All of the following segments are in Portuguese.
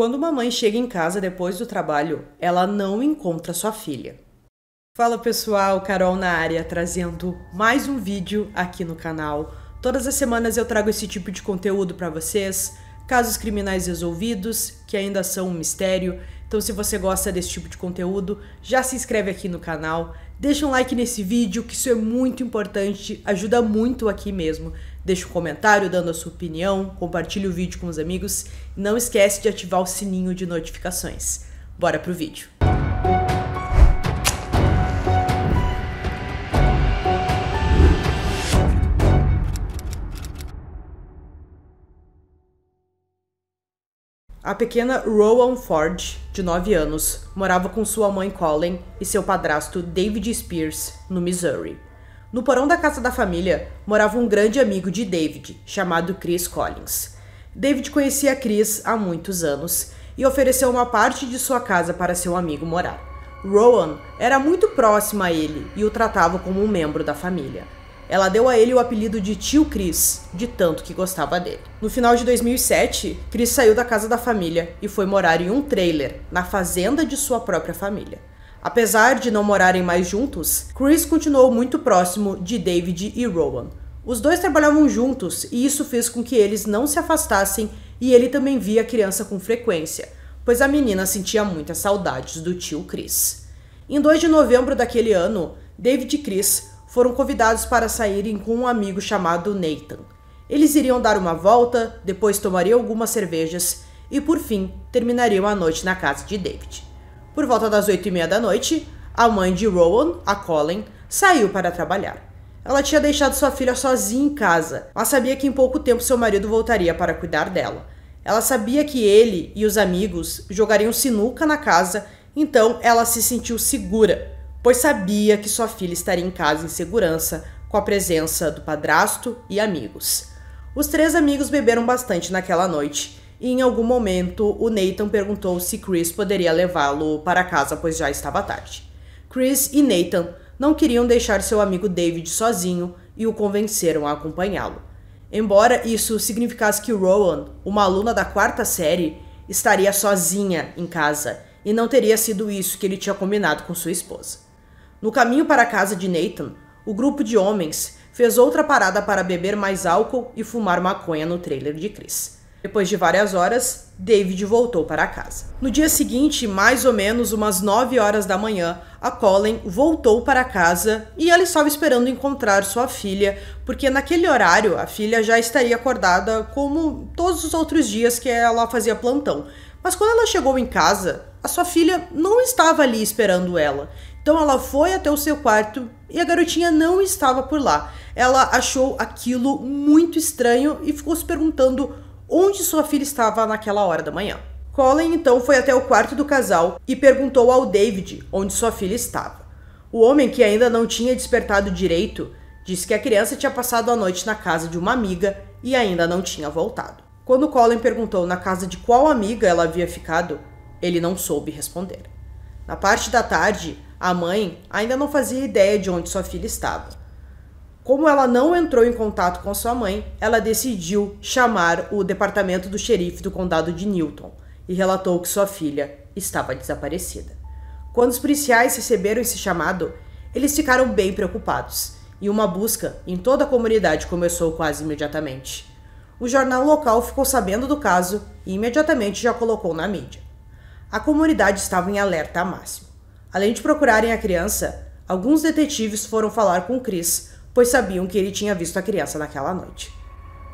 Quando uma mãe chega em casa depois do trabalho, ela não encontra sua filha. Fala pessoal, Carol na área, trazendo mais um vídeo aqui no canal. Todas as semanas eu trago esse tipo de conteúdo para vocês, casos criminais resolvidos, que ainda são um mistério. Então se você gosta desse tipo de conteúdo, já se inscreve aqui no canal, deixa um like nesse vídeo, que isso é muito importante, ajuda muito aqui mesmo. Deixa um comentário dando a sua opinião, compartilha o vídeo com os amigos e não esquece de ativar o sininho de notificações. Bora pro vídeo! A pequena Rowan Ford, de 9 anos, morava com sua mãe Colleen e seu padrasto David Spears, no Missouri. No porão da casa da família, morava um grande amigo de David, chamado Chris Collins. David conhecia Chris há muitos anos e ofereceu uma parte de sua casa para seu amigo morar. Rowan era muito próxima a ele e o tratava como um membro da família. Ela deu a ele o apelido de Tio Chris, de tanto que gostava dele. No final de 2007, Chris saiu da casa da família e foi morar em um trailer, na fazenda de sua própria família. Apesar de não morarem mais juntos, Chris continuou muito próximo de David e Rowan. Os dois trabalhavam juntos e isso fez com que eles não se afastassem e ele também via a criança com frequência, pois a menina sentia muitas saudades do tio Chris. Em 2 de novembro daquele ano, David e Chris foram convidados para saírem com um amigo chamado Nathan. Eles iriam dar uma volta, depois tomariam algumas cervejas e, por fim, terminariam a noite na casa de David. Por volta das 8h30 da noite, a mãe de Rowan, a Colleen, saiu para trabalhar. Ela tinha deixado sua filha sozinha em casa, mas sabia que em pouco tempo seu marido voltaria para cuidar dela. Ela sabia que ele e os amigos jogariam sinuca na casa, então ela se sentiu segura, pois sabia que sua filha estaria em casa em segurança, com a presença do padrasto e amigos. Os 3 amigos beberam bastante naquela noite, e em algum momento o Nathan perguntou se Chris poderia levá-lo para casa, pois já estava tarde. Chris e Nathan não queriam deixar seu amigo David sozinho e o convenceram a acompanhá-lo. Embora isso significasse que Rowan, uma aluna da 4ª série, estaria sozinha em casa, e não teria sido isso que ele tinha combinado com sua esposa. No caminho para a casa de Nathan, o grupo de homens fez outra parada para beber mais álcool e fumar maconha no trailer de Chris. Depois de várias horas, David voltou para casa. No dia seguinte, mais ou menos umas 9 horas da manhã, a Colleen voltou para casa e ela estava esperando encontrar sua filha, porque naquele horário a filha já estaria acordada como todos os outros dias que ela fazia plantão. Mas quando ela chegou em casa, a sua filha não estava ali esperando ela. Então ela foi até o seu quarto e a garotinha não estava por lá. Ela achou aquilo muito estranho e ficou se perguntando onde sua filha estava naquela hora da manhã. Colleen então foi até o quarto do casal e perguntou ao David onde sua filha estava. O homem, que ainda não tinha despertado direito, disse que a criança tinha passado a noite na casa de uma amiga e ainda não tinha voltado. Quando Colleen perguntou na casa de qual amiga ela havia ficado, ele não soube responder. Na parte da tarde, a mãe ainda não fazia ideia de onde sua filha estava. Como ela não entrou em contato com sua mãe, ela decidiu chamar o departamento do xerife do condado de Newton e relatou que sua filha estava desaparecida. Quando os policiais receberam esse chamado, eles ficaram bem preocupados e uma busca em toda a comunidade começou quase imediatamente. O jornal local ficou sabendo do caso e imediatamente já colocou na mídia. A comunidade estava em alerta máximo. Além de procurarem a criança, alguns detetives foram falar com Chris, pois sabiam que ele tinha visto a criança naquela noite.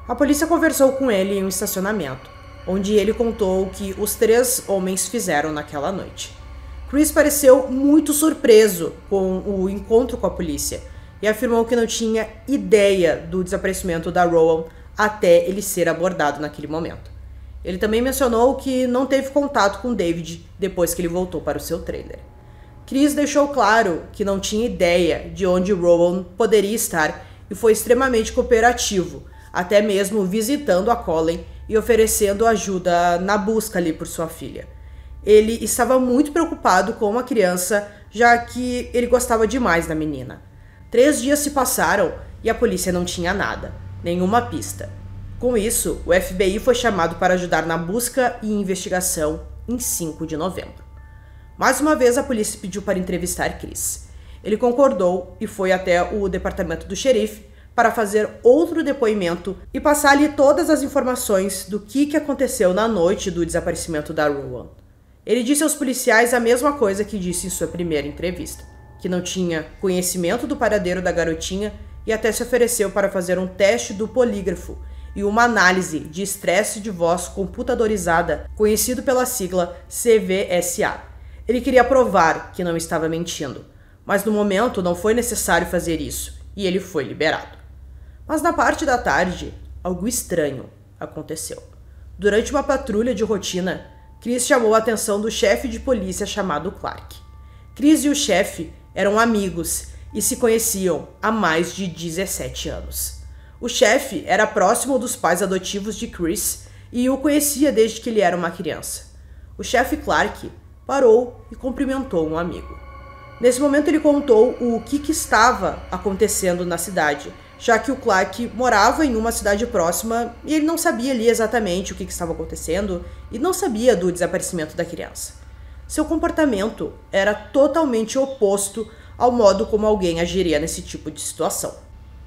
A polícia conversou com ele em um estacionamento, onde ele contou o que os 3 homens fizeram naquela noite. Chris pareceu muito surpreso com o encontro com a polícia e afirmou que não tinha ideia do desaparecimento da Rowan até ele ser abordado naquele momento. Ele também mencionou que não teve contato com David depois que ele voltou para o seu trailer. Chris deixou claro que não tinha ideia de onde Rowan poderia estar e foi extremamente cooperativo, até mesmo visitando a Colleen e oferecendo ajuda na busca ali por sua filha. Ele estava muito preocupado com a criança, já que ele gostava demais da menina. 3 dias se passaram e a polícia não tinha nada, nenhuma pista. Com isso, o FBI foi chamado para ajudar na busca e investigação em 5 de novembro. Mais uma vez, a polícia pediu para entrevistar Chris. Ele concordou e foi até o departamento do xerife para fazer outro depoimento e passar-lhe todas as informações do que aconteceu na noite do desaparecimento da Rowan. Ele disse aos policiais a mesma coisa que disse em sua primeira entrevista, que não tinha conhecimento do paradeiro da garotinha e até se ofereceu para fazer um teste do polígrafo e uma análise de estresse de voz computadorizada, conhecido pela sigla CVSA. Ele queria provar que não estava mentindo, mas no momento não foi necessário fazer isso e ele foi liberado. Mas na parte da tarde, algo estranho aconteceu. Durante uma patrulha de rotina, Chris chamou a atenção do chefe de polícia chamado Clark. Chris e o chefe eram amigos e se conheciam há mais de 17 anos. O chefe era próximo dos pais adotivos de Chris e o conhecia desde que ele era uma criança. O chefe Clark parou e cumprimentou um amigo. Nesse momento ele contou o que estava acontecendo na cidade, já que o Clark morava em uma cidade próxima e ele não sabia ali exatamente o que estava acontecendo e não sabia do desaparecimento da criança. Seu comportamento era totalmente oposto ao modo como alguém agiria nesse tipo de situação.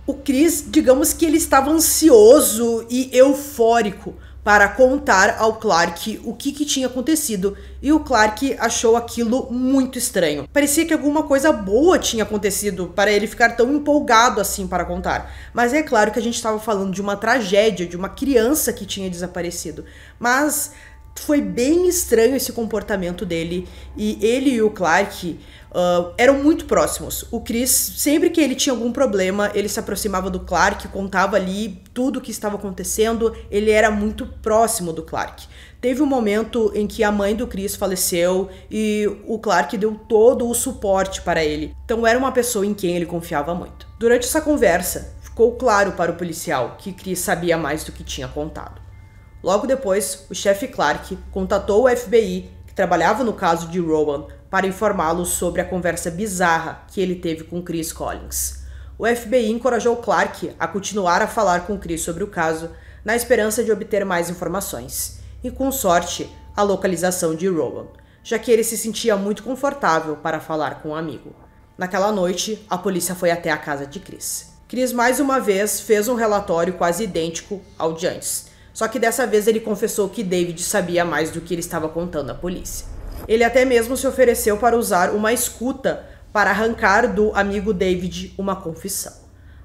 O Chris, digamos que ele estava ansioso e eufórico para contar ao Clark o que tinha acontecido, e o Clark achou aquilo muito estranho. Parecia que alguma coisa boa tinha acontecido para ele ficar tão empolgado assim para contar. Mas é claro que a gente estava falando de uma tragédia, de uma criança que tinha desaparecido. Mas foi bem estranho esse comportamento dele, e ele e o Clark eram muito próximos. O Chris, sempre que ele tinha algum problema, ele se aproximava do Clark, contava ali tudo o que estava acontecendo, ele era muito próximo do Clark. Teve um momento em que a mãe do Chris faleceu e o Clark deu todo o suporte para ele. Então era uma pessoa em quem ele confiava muito. Durante essa conversa, ficou claro para o policial que Chris sabia mais do que tinha contado. Logo depois, o chefe Clark contatou o FBI, que trabalhava no caso de Rowan, para informá-lo sobre a conversa bizarra que ele teve com Chris Collins. O FBI encorajou Clark a continuar a falar com Chris sobre o caso, na esperança de obter mais informações, e com sorte, a localização de Rowan, já que ele se sentia muito confortável para falar com um amigo. Naquela noite, a polícia foi até a casa de Chris. Chris mais uma vez fez um relatório quase idêntico ao de antes, só que dessa vez ele confessou que David sabia mais do que ele estava contando à polícia. Ele até mesmo se ofereceu para usar uma escuta para arrancar do amigo David uma confissão.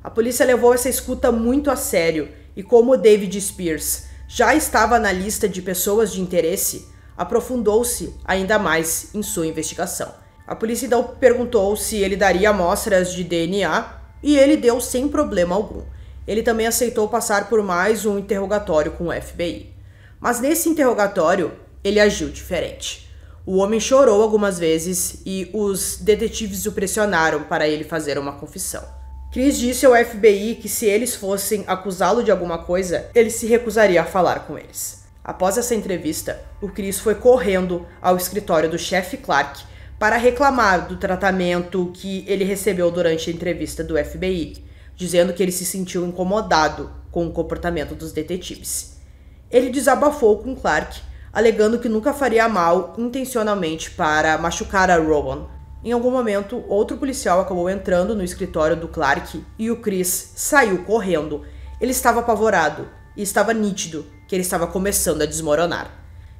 A polícia levou essa escuta muito a sério e, como David Spears já estava na lista de pessoas de interesse, aprofundou-se ainda mais em sua investigação. A polícia então perguntou se ele daria amostras de DNA e ele deu sem problema algum. Ele também aceitou passar por mais um interrogatório com o FBI. Mas nesse interrogatório, ele agiu diferente. O homem chorou algumas vezes e os detetives o pressionaram para ele fazer uma confissão. Chris disse ao FBI que se eles fossem acusá-lo de alguma coisa, ele se recusaria a falar com eles. Após essa entrevista, o Chris foi correndo ao escritório do chefe Clark para reclamar do tratamento que ele recebeu durante a entrevista do FBI, dizendo que ele se sentiu incomodado com o comportamento dos detetives. Ele desabafou com Clark, alegando que nunca faria mal intencionalmente para machucar a Rowan. Em algum momento, outro policial acabou entrando no escritório do Clark e o Chris saiu correndo. Ele estava apavorado e estava nítido que ele estava começando a desmoronar.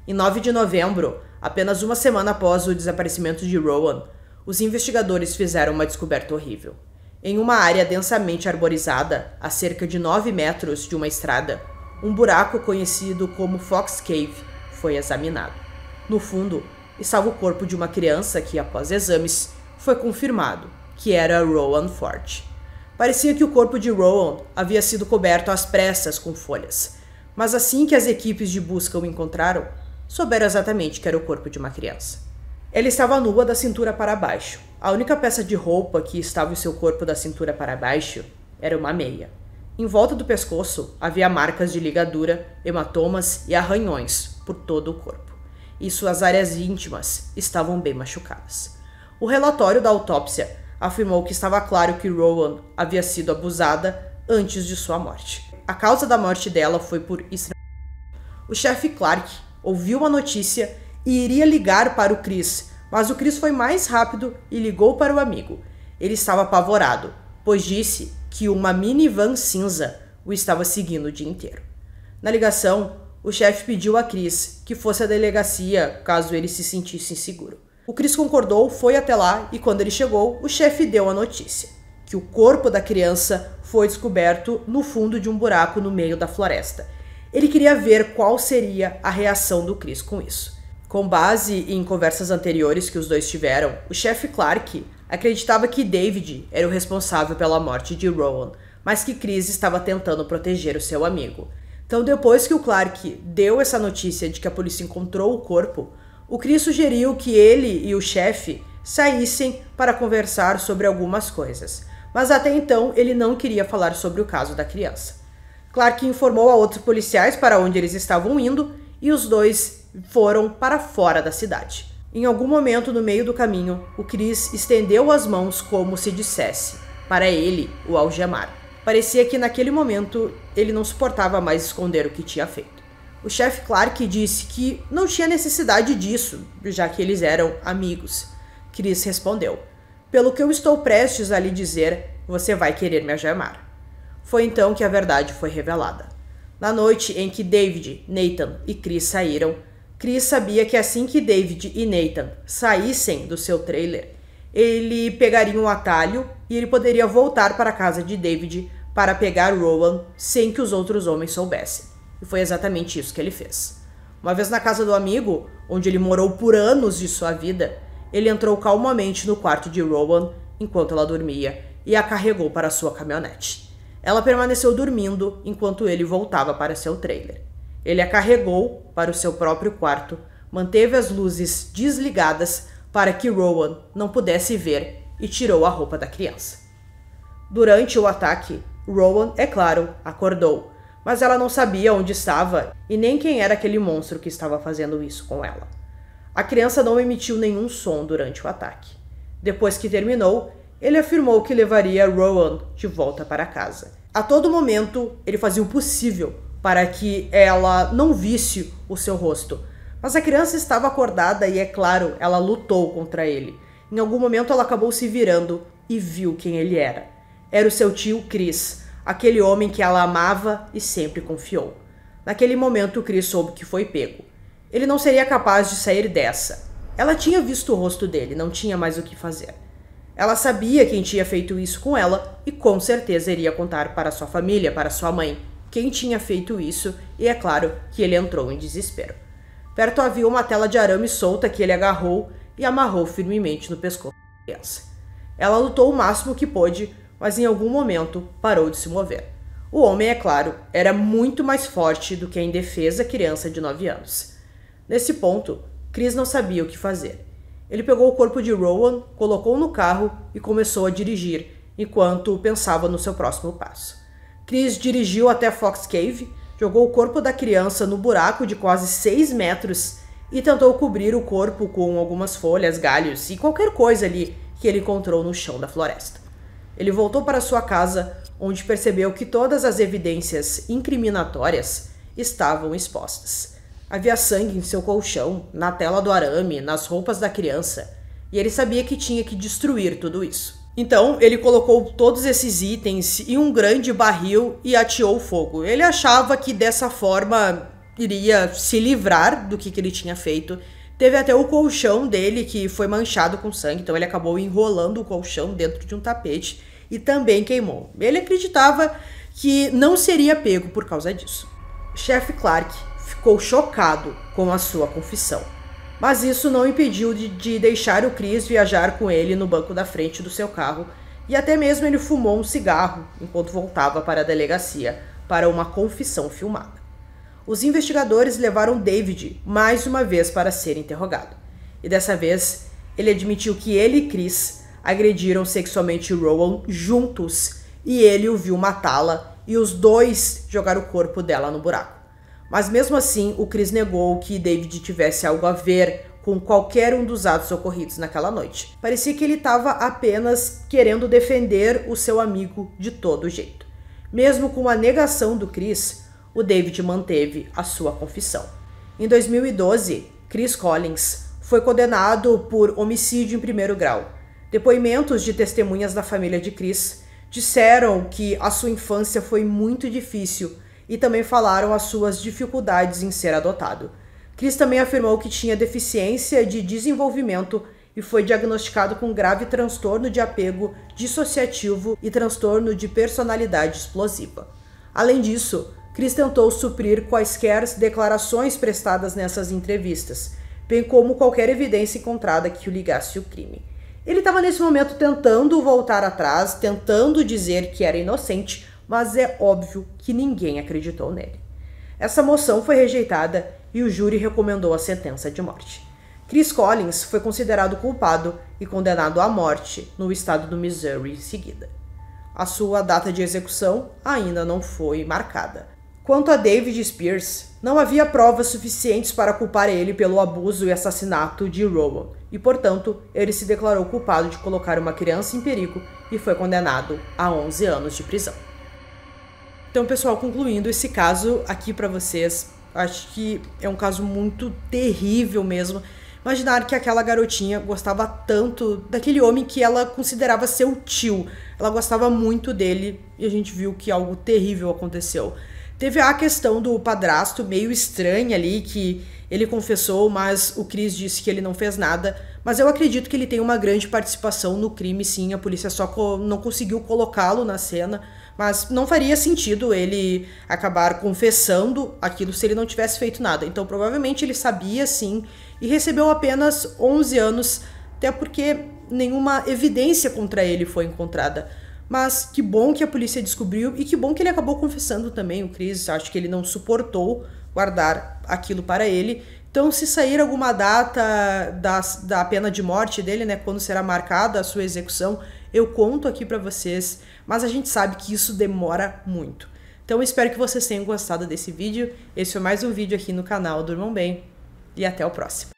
Em 9 de novembro, apenas uma semana após o desaparecimento de Rowan, os investigadores fizeram uma descoberta horrível. Em uma área densamente arborizada, a cerca de 9 metros de uma estrada, um buraco conhecido como Fox Cave foi examinado. No fundo, estava o corpo de uma criança que, após exames, foi confirmado que era Rowan Ford. Parecia que o corpo de Rowan havia sido coberto às pressas com folhas, mas assim que as equipes de busca o encontraram, souberam exatamente que era o corpo de uma criança. Ela estava nua da cintura para baixo. A única peça de roupa que estava em seu corpo da cintura para baixo era uma meia. Em volta do pescoço havia marcas de ligadura, hematomas e arranhões por todo o corpo, e suas áreas íntimas estavam bem machucadas. O relatório da autópsia afirmou que estava claro que Rowan havia sido abusada, antes de sua morte. A causa da morte dela foi por estrangulamento. O chefe Clark ouviu a notícia e iria ligar para o Chris, mas o Chris foi mais rápido e ligou para o amigo. Ele estava apavorado, pois disse que uma minivan cinza o estava seguindo o dia inteiro. Na ligação, o chefe pediu a Chris que fosse à delegacia caso ele se sentisse inseguro. O Chris concordou, foi até lá e quando ele chegou, o chefe deu a notícia que o corpo da criança foi descoberto no fundo de um buraco no meio da floresta. Ele queria ver qual seria a reação do Chris com isso. Com base em conversas anteriores que os dois tiveram, o chefe Clark acreditava que David era o responsável pela morte de Rowan, mas que Chris estava tentando proteger o seu amigo. Então, depois que o Clark deu essa notícia de que a polícia encontrou o corpo, o Chris sugeriu que ele e o chefe saíssem para conversar sobre algumas coisas, mas até então ele não queria falar sobre o caso da criança. Clark informou a outros policiais para onde eles estavam indo e os dois foram para fora da cidade. Em algum momento no meio do caminho, o Chris estendeu as mãos como se dissesse para ele o algemar. Parecia que naquele momento ele não suportava mais esconder o que tinha feito. O chefe Clark disse que não tinha necessidade disso, já que eles eram amigos. Chris respondeu: "Pelo que eu estou prestes a lhe dizer, você vai querer me algemar." Foi então que a verdade foi revelada. Na noite em que David, Nathan e Chris saíram, Chris sabia que assim que David e Nathan saíssem do seu trailer, ele pegaria um atalho e ele poderia voltar para a casa de David para pegar Rowan sem que os outros homens soubessem. E foi exatamente isso que ele fez. Uma vez na casa do amigo, onde ele morou por anos de sua vida, ele entrou calmamente no quarto de Rowan enquanto ela dormia e a carregou para sua caminhonete. Ela permaneceu dormindo enquanto ele voltava para seu trailer. Ele a carregou para o seu próprio quarto, manteve as luzes desligadas para que Rowan não pudesse ver e tirou a roupa da criança. Durante o ataque, Rowan, é claro, acordou, mas ela não sabia onde estava e nem quem era aquele monstro que estava fazendo isso com ela. A criança não emitiu nenhum som durante o ataque. Depois que terminou, ele afirmou que levaria Rowan de volta para casa. A todo momento, ele fazia o possível para que ela não visse o seu rosto. Mas a criança estava acordada e, é claro, ela lutou contra ele. Em algum momento, ela acabou se virando e viu quem ele era. Era o seu tio Chris, aquele homem que ela amava e sempre confiou. Naquele momento, Chris soube que foi pego. Ele não seria capaz de sair dessa. Ela tinha visto o rosto dele, não tinha mais o que fazer. Ela sabia quem tinha feito isso com ela e com certeza iria contar para sua família, para sua mãe, quem tinha feito isso, e é claro que ele entrou em desespero. Perto havia uma tela de arame solta que ele agarrou e amarrou firmemente no pescoço da criança. Ela lutou o máximo que pôde, mas em algum momento parou de se mover. O homem, é claro, era muito mais forte do que a indefesa criança de 9 anos. Nesse ponto, Chris não sabia o que fazer. Ele pegou o corpo de Rowan, colocou no carro e começou a dirigir, enquanto pensava no seu próximo passo. Chris dirigiu até Fox Cave, jogou o corpo da criança no buraco de quase 6 metros e tentou cobrir o corpo com algumas folhas, galhos e qualquer coisa ali que ele encontrou no chão da floresta. Ele voltou para sua casa, onde percebeu que todas as evidências incriminatórias estavam expostas. Havia sangue em seu colchão, na tela do arame, nas roupas da criança, e ele sabia que tinha que destruir tudo isso. Então, ele colocou todos esses itens em um grande barril e ateou fogo. Ele achava que dessa forma iria se livrar do que ele tinha feito. Teve até o colchão dele que foi manchado com sangue, então ele acabou enrolando o colchão dentro de um tapete e também queimou. Ele acreditava que não seria pego por causa disso. O chefe Clark ficou chocado com a sua confissão, mas isso não impediu de deixar o Chris viajar com ele no banco da frente do seu carro e até mesmo ele fumou um cigarro enquanto voltava para a delegacia para uma confissão filmada. Os investigadores levaram David mais uma vez para ser interrogado. E dessa vez, ele admitiu que ele e Chris agrediram sexualmente Rowan juntos e ele o viu matá-la e os dois jogaram o corpo dela no buraco. Mas mesmo assim, o Chris negou que David tivesse algo a ver com qualquer um dos atos ocorridos naquela noite. Parecia que ele estava apenas querendo defender o seu amigo de todo jeito. Mesmo com a negação do Chris, o David manteve a sua confissão. Em 2012, Chris Collins foi condenado por homicídio em primeiro grau. Depoimentos de testemunhas da família de Chris disseram que a sua infância foi muito difícil e também falaram as suas dificuldades em ser adotado. Chris também afirmou que tinha deficiência de desenvolvimento e foi diagnosticado com grave transtorno de apego dissociativo e transtorno de personalidade explosiva. Além disso, Chris tentou suprir quaisquer declarações prestadas nessas entrevistas, bem como qualquer evidência encontrada que o ligasse ao crime. Ele estava nesse momento tentando voltar atrás, tentando dizer que era inocente, mas é óbvio que ninguém acreditou nele. Essa moção foi rejeitada e o júri recomendou a sentença de morte. Chris Collins foi considerado culpado e condenado à morte no estado do Missouri em seguida. A sua data de execução ainda não foi marcada. Quanto a David Spears, não havia provas suficientes para culpar ele pelo abuso e assassinato de Rowan, e, portanto, ele se declarou culpado de colocar uma criança em perigo e foi condenado a 11 anos de prisão. Então, pessoal, concluindo esse caso aqui para vocês, acho que é um caso muito terrível mesmo. Imaginar que aquela garotinha gostava tanto daquele homem que ela considerava seu tio. Ela gostava muito dele e a gente viu que algo terrível aconteceu. Teve a questão do padrasto meio estranha ali, que ele confessou, mas o Chris disse que ele não fez nada. Mas eu acredito que ele tem uma grande participação no crime, sim. A polícia só não conseguiu colocá-lo na cena. Mas não faria sentido ele acabar confessando aquilo se ele não tivesse feito nada. Então provavelmente ele sabia, sim, e recebeu apenas 11 anos, até porque nenhuma evidência contra ele foi encontrada. Mas que bom que a polícia descobriu e que bom que ele acabou confessando também, o Chris. Acho que ele não suportou guardar aquilo para ele. Então, se sair alguma data da pena de morte dele, né, quando será marcada a sua execução, eu conto aqui para vocês. Mas a gente sabe que isso demora muito. Então, eu espero que vocês tenham gostado desse vídeo. Esse foi mais um vídeo aqui no canal Durmam Bem. E até o próximo.